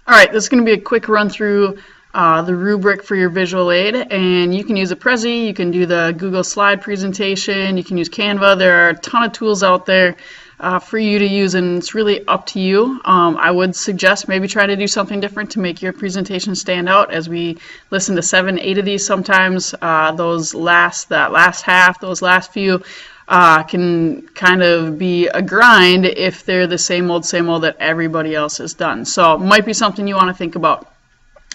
All right, this is going to be a quick run through the rubric for your visual aid, and you can use a Prezi, you can do the Google slide presentation, you can use Canva. There are a ton of tools out there for you to use, and it's really up to you. I would suggest maybe try to do something different to make your presentation stand out. As we listen to 7, 8 of these, sometimes those last few can kind of be a grind if they're the same old that everybody else has done. So it might be something you want to think about.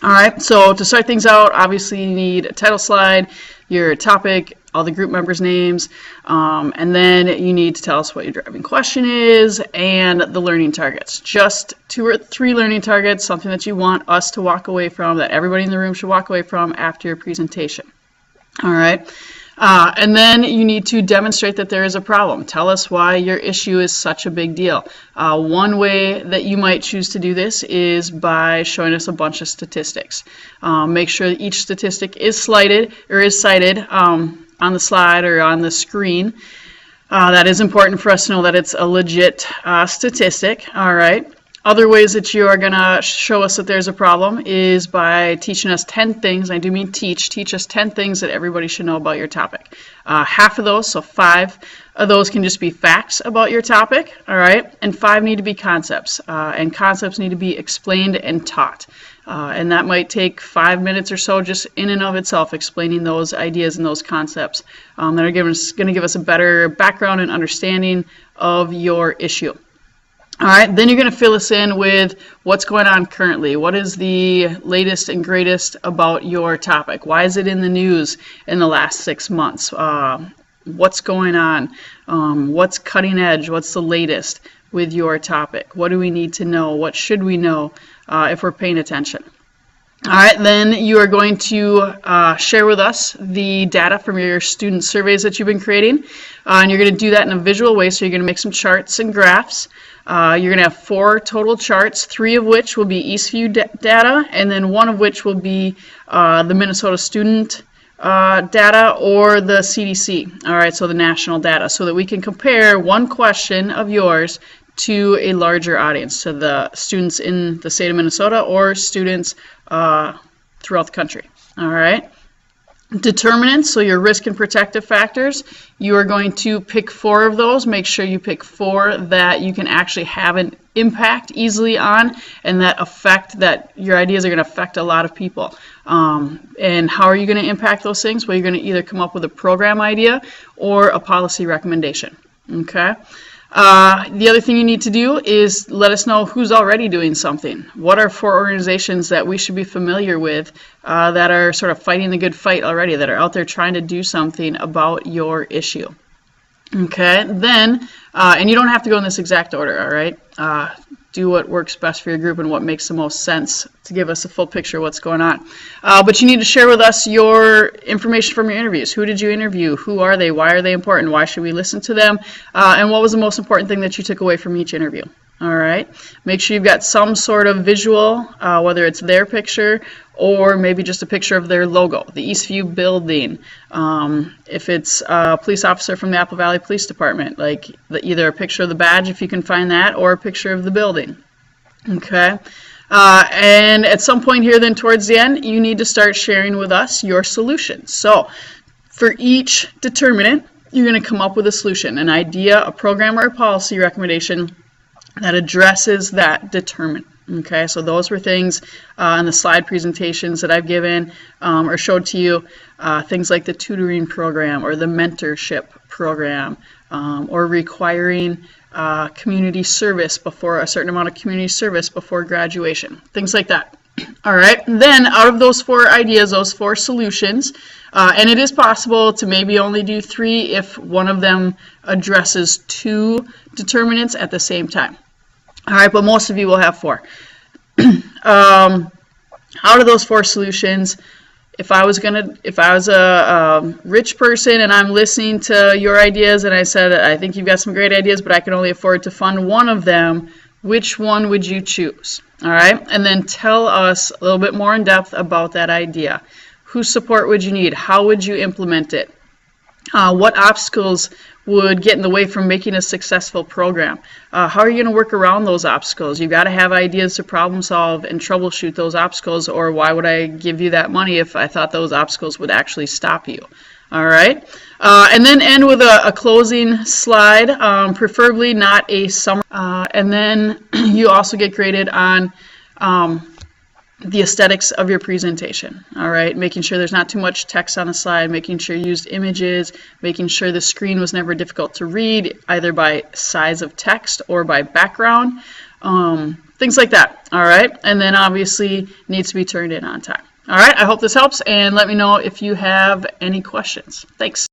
All right, so to start things out, obviously you need a title slide, your topic, all the group members' names, and then you need to tell us what your driving question is and the learning targets. Just 2 or 3 learning targets, something that you want us to walk away from, that everybody in the room should walk away from after your presentation. All right. And then you need to demonstrate that there is a problem. Tell us why your issue is such a big deal. One way that you might choose to do this is by showing us a bunch of statistics. Make sure that each statistic is cited on the slide or on the screen. That is important for us to know that it's a legit statistic. All right. Other ways that you are going to show us that there's a problem is by teaching us 10 things. I do mean teach us 10 things that everybody should know about your topic. Half of those, so 5 of those, can just be facts about your topic, all right? And 5 need to be concepts, and concepts need to be explained and taught. And that might take 5 minutes or so just in and of itself, explaining those ideas and those concepts that are going to give us a better background and understanding of your issue. All right, then you're going to fill us in with what's going on currently. What is the latest and greatest about your topic? Why is it in the news in the last 6 months? What's going on? What's cutting edge? What's the latest with your topic? What do we need to know? What should we know if we're paying attention? All right, then you are going to share with us the data from your student surveys that you've been creating. And you're going to do that in a visual way, so you're going to make some charts and graphs. You're going to have 4 total charts, 3 of which will be Eastview data, and then 1 of which will be the Minnesota student data or the CDC, all right, so the national data, so that we can compare one question of yours to a larger audience, to the students in the state of Minnesota or students throughout the country, all right. Determinants, so your risk and protective factors, you are going to pick 4 of those. Make sure you pick 4 that you can actually have an impact easily on, and that your ideas are going to affect a lot of people. And how are you going to impact those things? Well, you're going to either come up with a program idea or a policy recommendation. Okay. The other thing you need to do is let us know who's already doing something. What are 4 organizations that we should be familiar with that are sort of fighting the good fight already, that are out there trying to do something about your issue? Okay, then, and you don't have to go in this exact order, all right? Do what works best for your group and what makes the most sense to give us a full picture of what's going on. But you need to share with us your information from your interviews. Who did you interview? Who are they? Why are they important? Why should we listen to them? And what was the most important thing that you took away from each interview? All right. Make sure you've got some sort of visual, whether it's their picture or maybe just a picture of their logo, the Eastview building. If it's a police officer from the Apple Valley Police Department, like either a picture of the badge, if you can find that, or a picture of the building. Okay. And at some point here then towards the end, you need to start sharing with us your solutions. So for each determinant, you're going to come up with a solution, an idea, a program, or a policy recommendation that addresses that determinant. Okay, so those were things in the slide presentations that I've given or showed to you, things like the tutoring program or the mentorship program, or requiring community service before a certain amount of community service before graduation, things like that. All right, and then out of those 4 ideas, those 4 solutions, and it is possible to maybe only do 3 if one of them addresses 2 determinants at the same time. All right, but most of you will have 4. Out of those 4 solutions, if I was a rich person and I'm listening to your ideas and I said, I think you've got some great ideas, but I can only afford to fund one of them, which one would you choose? All right, and then tell us a little bit more in depth about that idea. Whose support would you need? How would you implement it? What obstacles would get in the way from making a successful program. How are you going to work around those obstacles? You've got to have ideas to problem solve and troubleshoot those obstacles, or why would I give you that money if I thought those obstacles would actually stop you? All right, and then end with a closing slide, preferably not a summary. And then you also get graded on the aesthetics of your presentation. All right, making sure there's not too much text on the slide, making sure you used images, making sure the screen was never difficult to read, either by size of text or by background, things like that. All right, and then obviously needs to be turned in on time. All right, I hope this helps, and let me know if you have any questions. Thanks.